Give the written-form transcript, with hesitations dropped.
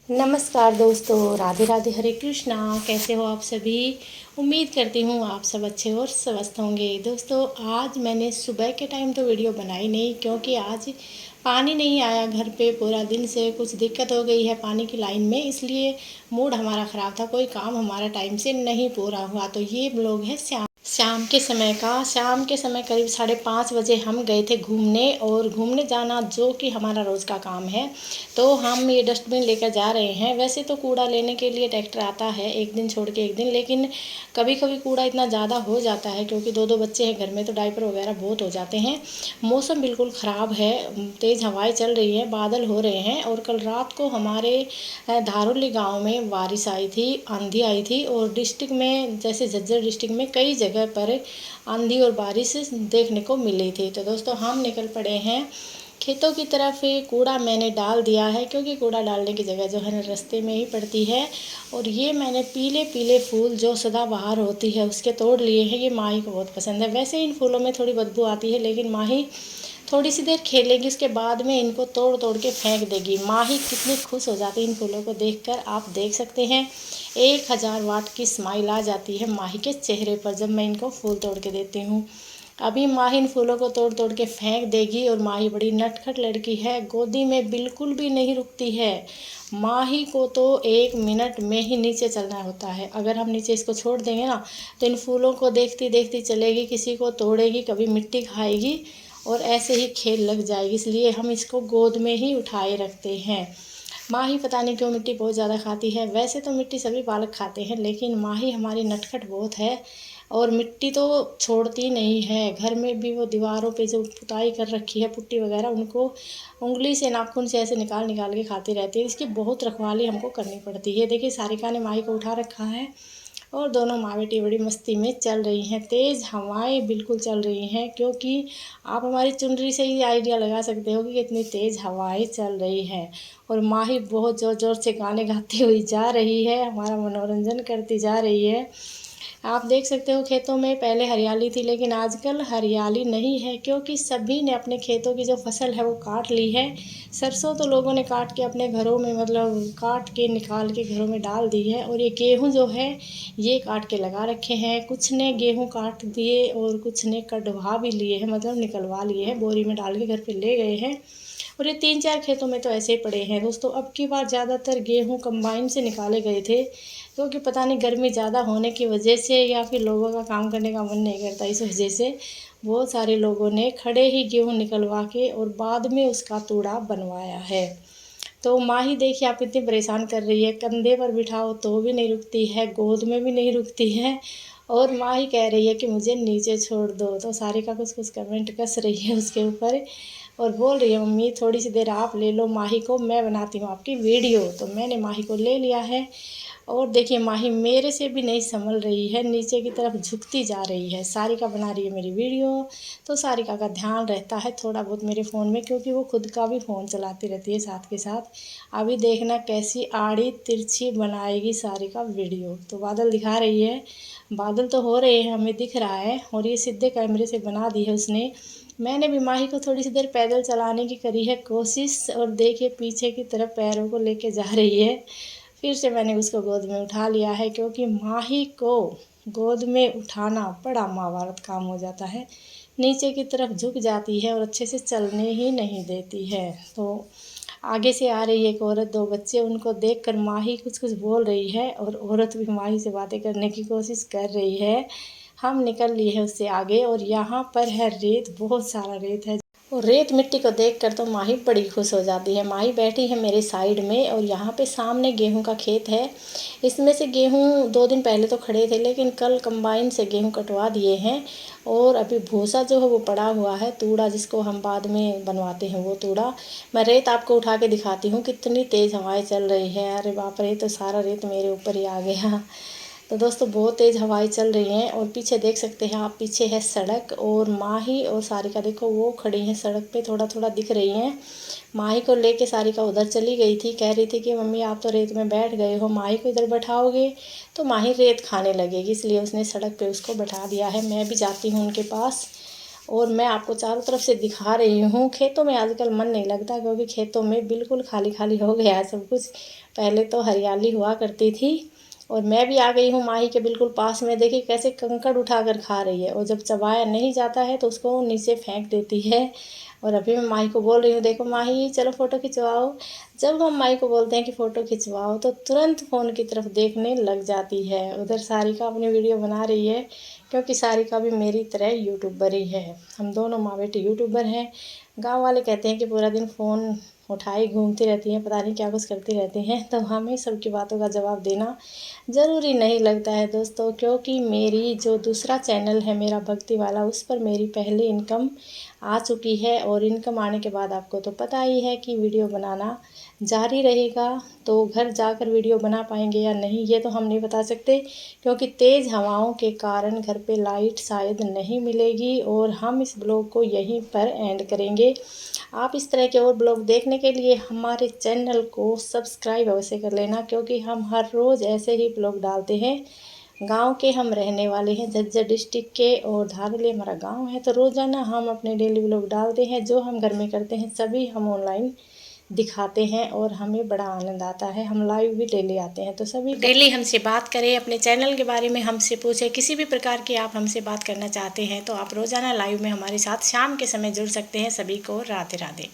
नमस्कार दोस्तों, राधे राधे, हरे कृष्णा। कैसे हो आप सभी? उम्मीद करती हूँ आप सब अच्छे और स्वस्थ होंगे। दोस्तों, आज मैंने सुबह के टाइम तो वीडियो बनाई नहीं, क्योंकि आज पानी नहीं आया घर पे। पूरा दिन से कुछ दिक्कत हो गई है पानी की लाइन में, इसलिए मूड हमारा ख़राब था। कोई काम हमारा टाइम से नहीं पूरा हुआ। तो ये ब्लॉग है शाम के समय करीब 5:30 बजे हम गए थे घूमने। और घूमने जाना जो कि हमारा रोज़ का काम है। तो हम ये डस्टबिन लेकर जा रहे हैं। वैसे तो कूड़ा लेने के लिए ट्रैक्टर आता है एक दिन छोड़ के एक दिन, लेकिन कभी कभी कूड़ा इतना ज़्यादा हो जाता है, क्योंकि दो दो बच्चे हैं घर में, तो डायपर वगैरह बहुत हो जाते हैं। मौसम बिल्कुल ख़राब है, तेज़ हवाएं चल रही हैं, बादल हो रहे हैं। और कल रात को हमारे धारुली गांव में बारिश आई थी, आंधी आई थी। और डिस्ट्रिक्ट में, जैसे झज्जर डिस्ट्रिक्ट में कई जगह पर आंधी और बारिश देखने को मिली थी। तो दोस्तों, हम निकल पड़े हैं खेतों की तरफ। कूड़ा मैंने डाल दिया है, क्योंकि कूड़ा डालने की जगह जो है ना रास्ते में ही पड़ती है। और ये मैंने पीले पीले फूल जो सदाबहार होती है उसके तोड़ लिए हैं। ये माही को बहुत पसंद है। वैसे इन फूलों में थोड़ी बदबू आती है, लेकिन माही थोड़ी सी देर खेलेगी, उसके बाद में इनको तोड़ तोड़ के फेंक देगी। माही कितनी खुश हो जाती है इन फूलों को देखकर, आप देख सकते हैं। 1000 वाट की स्माइल आ जाती है माही के चेहरे पर जब मैं इनको फूल तोड़ के देती हूँ। अभी माही इन फूलों को तोड़ तोड़ के फेंक देगी। और माही बड़ी नटखट लड़की है, गोदी में बिल्कुल भी नहीं रुकती है। माही को तो 1 मिनट में ही नीचे चलना होता है। अगर हम नीचे इसको छोड़ देंगे ना, तो इन फूलों को देखती देखती चलेगी, किसी को तोड़ेगी, कभी मिट्टी खाएगी और ऐसे ही खेल लग जाएगी। इसलिए हम इसको गोद में ही उठाए रखते हैं। माही पता नहीं क्यों मिट्टी बहुत ज़्यादा खाती है। वैसे तो मिट्टी सभी बालक खाते हैं, लेकिन माही हमारी नटखट बहुत है और मिट्टी तो छोड़ती नहीं है। घर में भी वो दीवारों पे जो पुताई कर रखी है, पुट्टी वगैरह, उनको उंगली से, नाखून से ऐसे निकाल निकाल के खाती रहती है। इसकी बहुत रखवाली हमको करनी पड़ती है। देखिए, सारिका ने माही को उठा रखा है और दोनों माँ बेटी बड़ी मस्ती में चल रही हैं। तेज़ हवाएं बिल्कुल चल रही हैं, क्योंकि आप हमारी चुनरी से ही आइडिया लगा सकते हो कि कितनी तेज़ हवाएं चल रही हैं। और माही बहुत ज़ोर ज़ोर से गाने गाती हुई जा रही है, हमारा मनोरंजन करती जा रही है। आप देख सकते हो खेतों में पहले हरियाली थी, लेकिन आजकल हरियाली नहीं है, क्योंकि सभी ने अपने खेतों की जो फसल है वो काट ली है। सरसों तो लोगों ने काट के अपने घरों में, मतलब काट के निकाल के घरों में डाल दी है। और ये गेहूं जो है ये काट के लगा रखे हैं। कुछ ने गेहूं काट दिए और कुछ ने कटवा भी लिए हैं, मतलब निकलवा लिए हैं, बोरी में डाल के घर पे ले गए हैं। और ये 3-4 खेतों में तो ऐसे ही पड़े हैं। दोस्तों, अब की बार ज़्यादातर गेहूँ कंबाइन से निकाले गए थे, क्योंकि पता नहीं गर्मी ज़्यादा होने की वजह से या फिर लोगों का काम करने का मन नहीं करता, इस वजह से बहुत सारे लोगों ने खड़े ही गेहूँ निकलवा के और बाद में उसका तूड़ा बनवाया है। तो माँ ही देखिए आप कितनी परेशान कर रही है। कंधे पर बिठाओ तो भी नहीं रुकती है, गोद में भी नहीं रुकती है। और माँ ही कह रही है कि मुझे नीचे छोड़ दो। तो सारिका कुछ कुछ कमेंट कस रही है उसके ऊपर और बोल रही है, मम्मी थोड़ी सी देर आप ले लो माही को, मैं बनाती हूँ आपकी वीडियो। तो मैंने माही को ले लिया है। और देखिए, माही मेरे से भी नहीं संभल रही है, नीचे की तरफ झुकती जा रही है। सारिका बना रही है मेरी वीडियो, तो सारिका का ध्यान रहता है थोड़ा बहुत मेरे फ़ोन में, क्योंकि वो खुद का भी फ़ोन चलाती रहती है साथ के साथ। अभी देखना कैसी आड़ी तिरछी बनाएगी सारिका वीडियो। तो बादल दिखा रही है, बादल तो हो रहे हैं, हमें दिख रहा है। और ये सीधे कैमरे से बना दी है उसने। मैंने भी माही को थोड़ी सी देर पैदल चलाने की करी है कोशिश, और देखिए पीछे की तरफ पैरों को लेके जा रही है। फिर से मैंने उसको गोद में उठा लिया है, क्योंकि माही को गोद में उठाना बड़ा महाभारत काम हो जाता है। नीचे की तरफ झुक जाती है और अच्छे से चलने ही नहीं देती है। तो आगे से आ रही है एक औरत, 2 बच्चे, उनको देखकर माही कुछ कुछ बोल रही है और औरत भी माही से बातें करने की कोशिश कर रही है। हम निकल लिए हैं उससे आगे, और यहाँ पर है रेत, बहुत सारा रेत है। और रेत मिट्टी को देखकर तो माही बड़ी खुश हो जाती है। माही बैठी है मेरे साइड में, और यहाँ पे सामने गेहूं का खेत है। इसमें से गेहूं 2 दिन पहले तो खड़े थे, लेकिन कल कंबाइन से गेहूं कटवा दिए हैं। और अभी भूसा जो है वो पड़ा हुआ है, तूड़ा जिसको हम बाद में बनवाते हैं वो तूड़ा। मैं रेत आपको उठा के दिखाती हूँ, कितनी तेज़ हवाएं चल रही है। अरे बाप रे, तो सारा रेत मेरे ऊपर ही आ गया। तो दोस्तों, बहुत तेज़ हवाएं चल रही हैं। और पीछे देख सकते हैं आप, पीछे है सड़क, और माही और सारिका देखो वो खड़ी हैं सड़क पे, थोड़ा थोड़ा दिख रही हैं। माही को लेके सारिका उधर चली गई थी, कह रही थी कि मम्मी आप तो रेत में बैठ गए हो, माही को इधर बैठाओगे तो माही रेत खाने लगेगी, इसलिए उसने सड़क पे उसको बैठा दिया है। मैं भी जाती हूँ उनके पास। और मैं आपको चारों तरफ से दिखा रही हूँ। खेतों में आजकल मन नहीं लगता क्योंकि खेतों में बिल्कुल खाली खाली हो गया है सब कुछ। पहले तो हरियाली हुआ करती थी। और मैं भी आ गई हूँ माही के बिल्कुल पास में। देखिए कैसे कंकड़ उठा कर खा रही है, और जब चबाया नहीं जाता है तो उसको नीचे फेंक देती है। और अभी मैं माही को बोल रही हूँ, देखो माही चलो फ़ोटो खिंचवाओ। जब हम माही को बोलते हैं कि फ़ोटो खिंचवाओ तो तुरंत फ़ोन की तरफ देखने लग जाती है। उधर सारिका अपनी वीडियो बना रही है, क्योंकि सारिका भी मेरी तरह यूट्यूबर ही है। हम दोनों माँ बेटी यूट्यूबर हैं। गांव वाले कहते हैं कि पूरा दिन फ़ोन उठाई घूमती रहती हैं, पता नहीं क्या कुछ करती रहती हैं। तो हमें सबकी बातों का जवाब देना ज़रूरी नहीं लगता है दोस्तों, क्योंकि मेरी जो दूसरा चैनल है मेरा भक्ति वाला, उस पर मेरी पहले इनकम आ चुकी है। और इनकम आने के बाद आपको तो पता ही है कि वीडियो बनाना जारी रहेगा। तो घर जाकर वीडियो बना पाएंगे या नहीं ये तो हम नहीं बता सकते, क्योंकि तेज़ हवाओं के कारण घर पे लाइट शायद नहीं मिलेगी। और हम इस ब्लॉग को यहीं पर एंड करेंगे। आप इस तरह के और ब्लॉग देखने के लिए हमारे चैनल को सब्सक्राइब अवश्य कर लेना, क्योंकि हम हर रोज़ ऐसे ही ब्लॉग डालते हैं। गांव के हम रहने वाले हैं, झज्जर डिस्ट्रिक्ट के, और धारली हमारा गांव है। तो रोज़ाना हम अपने डेली ब्लॉग डालते हैं। जो हम घर में करते हैं सभी हम ऑनलाइन दिखाते हैं, और हमें बड़ा आनंद आता है। हम लाइव भी डेली आते हैं। तो सभी डेली हमसे बात करें, अपने चैनल के बारे में हमसे पूछें, किसी भी प्रकार की आप हमसे बात करना चाहते हैं तो आप रोज़ाना लाइव में हमारे साथ शाम के समय जुड़ सकते हैं। सभी को राधे राधे।